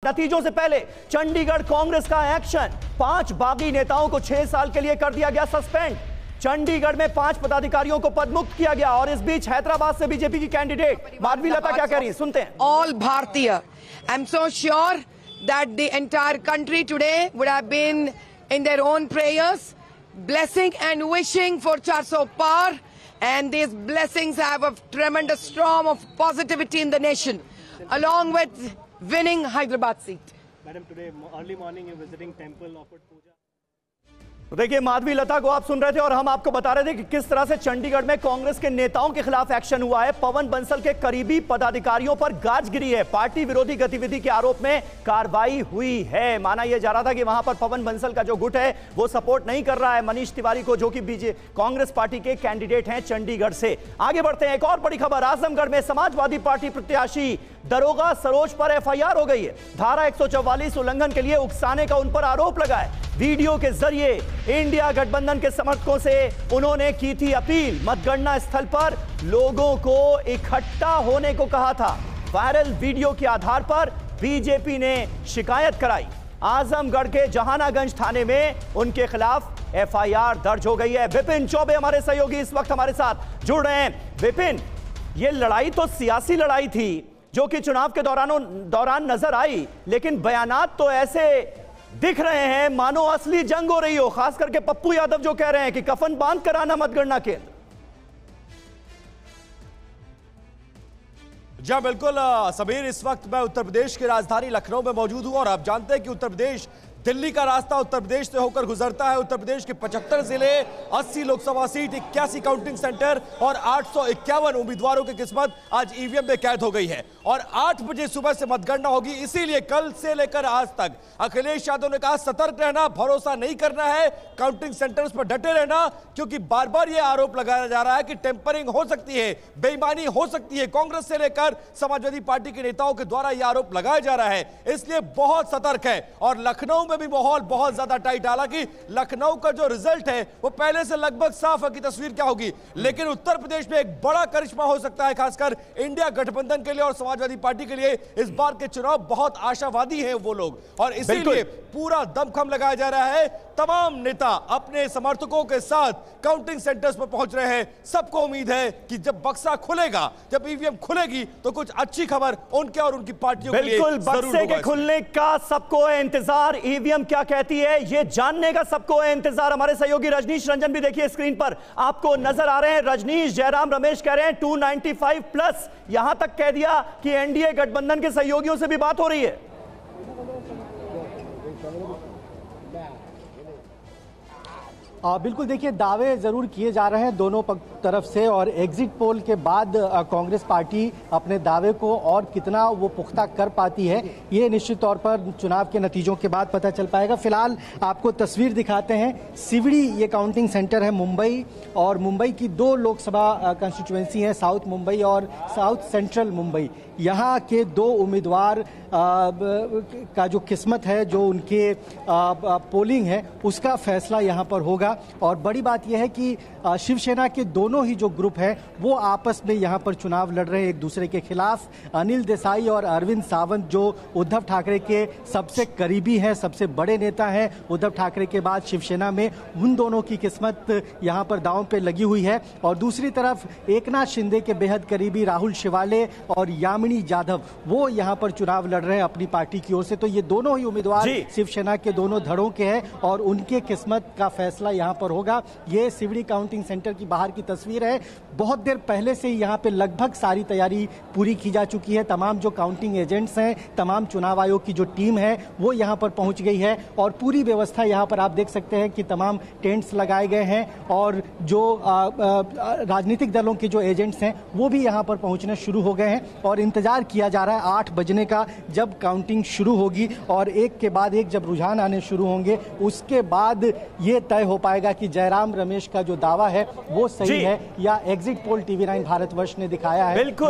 नतीजों से पहले चंडीगढ़ कांग्रेस का एक्शन, 5 बागी नेताओं को 6 साल के लिए कर दिया गया सस्पेंड। चंडीगढ़ में 5 पदाधिकारियों को पदमुक्त किया गया। और इस बीच हैदराबाद से बीजेपी की कैंडिडेट माधवी लता क्या कह रही है, सुनते हैं। All Bharatiya, I am so sure that the entire country today would have been in their own prayers, blessing and wishing for 400 पार, and these blessings have a tremendous storm of positivity in the nation, along with winning Hyderabad seat. Madam, today early morning you visiting temple, offered puja. तो देखिए, माधवी लता को आप सुन रहे थे और हम आपको बता रहे थे कि किस तरह से चंडीगढ़ में कांग्रेस के नेताओं के खिलाफ एक्शन हुआ है। पवन बंसल के करीबी पदाधिकारियों पर गाज गिरी है। पार्टी विरोधी गतिविधि के आरोप में कार्रवाई हुई है। माना यह जा रहा था कि वहां पर पवन बंसल का जो गुट है वो सपोर्ट नहीं कर रहा है मनीष तिवारी को, जो कि कांग्रेस पार्टी के कैंडिडेट हैं चंडीगढ़ से। आगे बढ़ते हैं, एक और बड़ी खबर। आजमगढ़ में समाजवादी पार्टी प्रत्याशी दरोगा सरोज पर एफआईआर हो गई है। धारा 144 उल्लंघन के लिए उकसाने का उन पर आरोप लगा है। वीडियो के जरिए इंडिया गठबंधन के समर्थकों से उन्होंने की थी अपील। मतगणना स्थल पर लोगों को इकट्ठा होने को कहा था। वायरल वीडियो के आधार पर बीजेपी ने शिकायत कराई। आजमगढ़ के जहानागंज थाने में उनके खिलाफ एफआईआर दर्ज हो गई है। विपिन चौबे हमारे सहयोगी इस वक्त हमारे साथ जुड़ रहे हैं। विपिन, ये लड़ाई तो सियासी लड़ाई थी जो कि चुनाव के दौरान नजर आई, लेकिन बयानात तो ऐसे दिख रहे हैं मानो असली जंग हो रही हो। खास करके पप्पू यादव जो कह रहे हैं कि कफन बांध कर आना मतगणना केंद्र। जी बिल्कुल समीर, इस वक्त मैं उत्तर प्रदेश की राजधानी लखनऊ में मौजूद हूं और आप जानते हैं कि उत्तर प्रदेश, दिल्ली का रास्ता उत्तर प्रदेश से होकर गुजरता है। उत्तर प्रदेश के 75 जिले, 80 लोकसभा सीट, 81 काउंटिंग सेंटर और 851 उम्मीदवारों की किस्मत आज ईवीएम में कैद हो गई है। और 8 बजे सुबह से मतगणना होगी। इसीलिए कल से लेकर आज तक अखिलेश यादव ने कहा सतर्क रहना, भरोसा नहीं करना है, काउंटिंग सेंटर्स पर डटे रहना, क्योंकि बार बार यह आरोप लगाया जा रहा है कि टेम्परिंग हो सकती है, बेईमानी हो सकती है। कांग्रेस से लेकर समाजवादी पार्टी के नेताओं के द्वारा यह आरोप लगाया जा रहा है, इसलिए बहुत सतर्क है। और लखनऊ में भी माहौल बहुत ज्यादा टाइट। हालांकि लखनऊ का जो रिजल्ट है वो पहले से लगभग साफ है कि तस्वीर क्या होगी, लेकिन उत्तर प्रदेश में एक बड़ा करिश्मा हो सकता है, खासकर इंडिया गठबंधन के लिए और समाजवादी पार्टी के लिए। इस बार के चुनाव बहुत आशावादी हैं वो लोग और इसीलिए पूरा दमखम लगाया जा रहा है। तमाम नेता अपने समर्थकों के साथ काउंटिंग सेंटर्स पर पहुंच रहे हैं। सबको उम्मीद है कि जब बक्सा खुलेगा, जब ईवीएम खुलेगी, तो कुछ अच्छी खबर उनके और उनकी पार्टियों के लिए बिल्कुल बक्से के खुलने का सबको है इंतजार। ईवीएम क्या कहती है ये जानने का सबको है इंतजार। हमारे सहयोगी रजनीश रंजन भी देखिए स्क्रीन पर आपको नजर आ रहे हैं। रजनीश, जयराम रमेश कह रहे हैं 295 प्लस, यहां तक कह दिया कि एनडीए गठबंधन के सहयोगियों से भी बात हो रही है। बिल्कुल, देखिए दावे जरूर किए जा रहे हैं दोनों तरफ से और एग्जिट पोल के बाद कांग्रेस पार्टी अपने दावे को और कितना वो पुख्ता कर पाती है ये निश्चित तौर पर चुनाव के नतीजों के बाद पता चल पाएगा। फिलहाल आपको तस्वीर दिखाते हैं। सिवड़ी ये काउंटिंग सेंटर है मुंबई, और मुंबई की 2 लोकसभा कंस्टिट्यूएंसी हैं, साउथ मुंबई और साउथ सेंट्रल मुंबई। यहाँ के 2 उम्मीदवार का जो किस्मत है, जो उनके पोलिंग है, उसका फैसला यहाँ पर होगा। और बड़ी बात यह है कि शिवसेना के दोनों ही जो ग्रुप है वो आपस में यहाँ पर चुनाव लड़ रहे हैं एक दूसरे के खिलाफ। अनिल देसाई और अरविंद सावंत जो उद्धव ठाकरे के सबसे करीबी हैं, सबसे बड़े नेता हैं उद्धव ठाकरे के बाद शिवसेना में, उन दोनों की किस्मत यहाँ पर दांव पे लगी हुई है। और दूसरी तरफ एकनाथ शिंदे के बेहद करीबी राहुल शिवाले और यामिनी जाधव, वो यहाँ पर चुनाव लड़ रहे हैं अपनी पार्टी की ओर से। तो ये दोनों ही उम्मीदवार शिवसेना के दोनों धड़ों के हैं और उनके किस्मत का फैसला यहाँ पर होगा। ये सिवड़ी काउंटिंग सेंटर की बाहर की तस्वीर है। बहुत देर पहले से यहाँ पे लगभग सारी तैयारी पूरी की जा चुकी है। तमाम जो काउंटिंग एजेंट्स हैं, तमाम चुनाव आयोग की जो टीम है वो यहाँ पर पहुँच गई है और पूरी व्यवस्था यहाँ पर आप देख सकते हैं कि तमाम टेंट्स लगाए गए हैं और जो राजनीतिक दलों के जो एजेंट्स हैं वो भी यहाँ पर पहुँचने शुरू हो गए हैं और इंतजार किया जा रहा है 8 बजने का, जब काउंटिंग शुरू होगी और एक के बाद एक जब रुझान आने शुरू होंगे उसके बाद ये तय हो पाएगा कि जयराम रमेश का जो दावा है वो सही है या एग्जिट पोल TV9 भारतवर्ष ने दिखाया है। बिल्कुल।